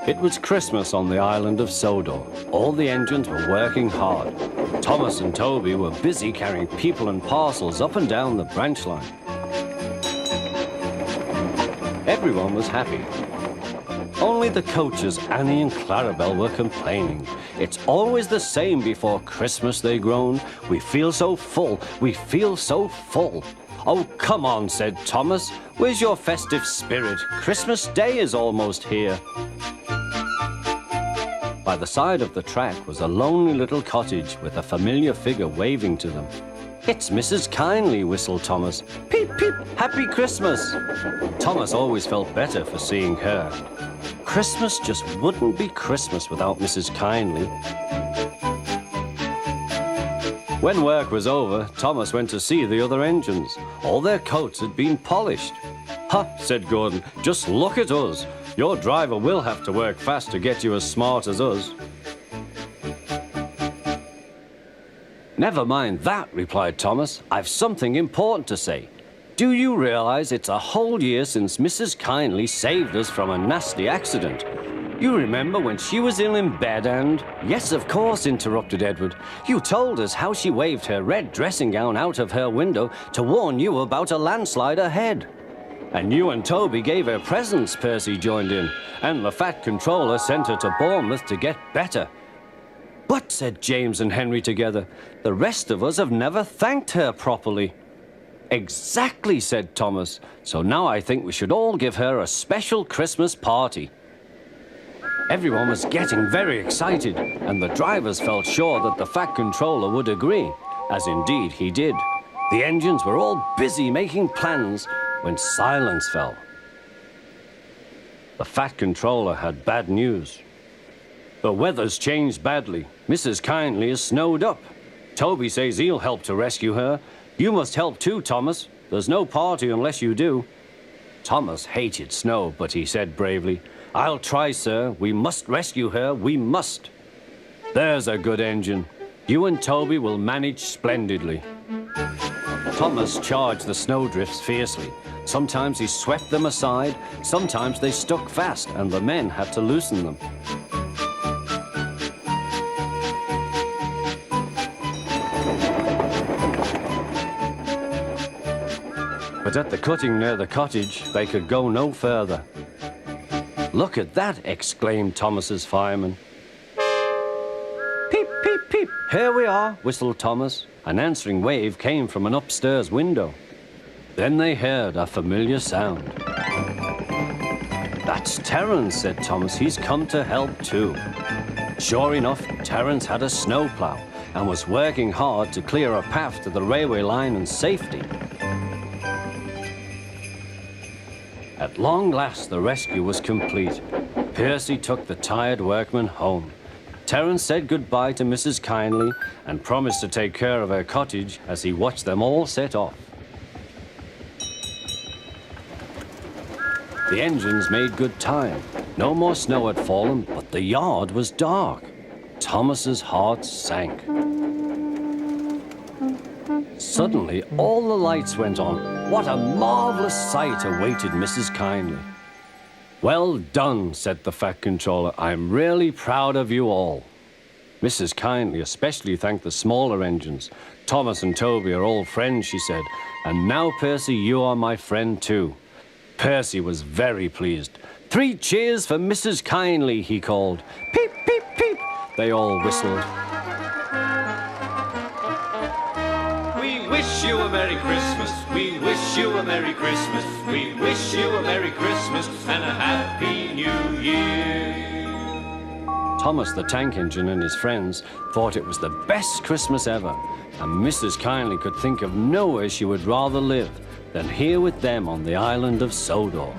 It was Christmas on the island of Sodor. All the engines were working hard. Thomas and Toby were busy carrying people and parcels up and down the branch line. Everyone was happy. Only the coaches, Annie and Clarabelle, were complaining. It's always the same before Christmas, they groaned. We feel so full, we feel so full. Oh, come on, said Thomas. Where's your festive spirit? Christmas Day is almost here. By the side of the track was a lonely little cottage with a familiar figure waving to them. It's Mrs. Kindly, whistled Thomas. Peep, peep, Happy Christmas. Thomas always felt better for seeing her. Christmas just wouldn't be Christmas without Mrs. Kindly. When work was over, Thomas went to see the other engines. All their coats had been polished. Ha, said Gordon, just look at us. Your driver will have to work fast to get you as smart as us. Never mind that, replied Thomas. I've something important to say. Do you realize it's a whole year since Mrs. Kindly saved us from a nasty accident? You remember when she was ill in bed and... Yes, of course, interrupted Edward. You told us how she waved her red dressing gown out of her window to warn you about a landslide ahead. And you and Toby gave her presents, Percy joined in. And the Fat Controller sent her to Bournemouth to get better. But, said James and Henry together, the rest of us have never thanked her properly. Exactly, said Thomas. So now I think we should all give her a special Christmas party. Everyone was getting very excited, and the drivers felt sure that the Fat Controller would agree, as indeed he did. The engines were all busy making plans when silence fell. The Fat Controller had bad news. The weather's changed badly. Mrs. Kindly is snowed up. Toby says he'll help to rescue her. You must help too, Thomas. There's no party unless you do. Thomas hated snow, but he said bravely, I'll try, sir. We must rescue her. We must. There's a good engine. You and Toby will manage splendidly. Thomas charged the snowdrifts fiercely. Sometimes he swept them aside. Sometimes they stuck fast, and the men had to loosen them. But at the cutting near the cottage, they could go no further. Look at that, exclaimed Thomas's fireman. Peep, peep, peep. Here we are, whistled Thomas. An answering wave came from an upstairs window. Then they heard a familiar sound. That's Terence, said Thomas. He's come to help too. Sure enough, Terence had a snowplow and was working hard to clear a path to the railway line in safety. At long last, the rescue was complete. Percy took the tired workmen home. Terence said goodbye to Mrs. Kindly and promised to take care of her cottage as he watched them all set off. The engines made good time. No more snow had fallen, but the yard was dark. Thomas's heart sank. Suddenly, all the lights went on. What a marvelous sight awaited Mrs. Kindly. Well done, said the Fat Controller. I'm really proud of you all. Mrs. Kindly especially thanked the smaller engines. Thomas and Toby are all friends, she said. And now, Percy, you are my friend too. Percy was very pleased. 3 cheers for Mrs. Kindly, he called. Peep, peep, peep, they all whistled. We wish you a Merry Christmas, we wish you a Merry Christmas, we wish you a Merry Christmas and a Happy New Year. Thomas the Tank Engine and his friends thought it was the best Christmas ever, and Mrs. Kindly could think of nowhere she would rather live than here with them on the island of Sodor.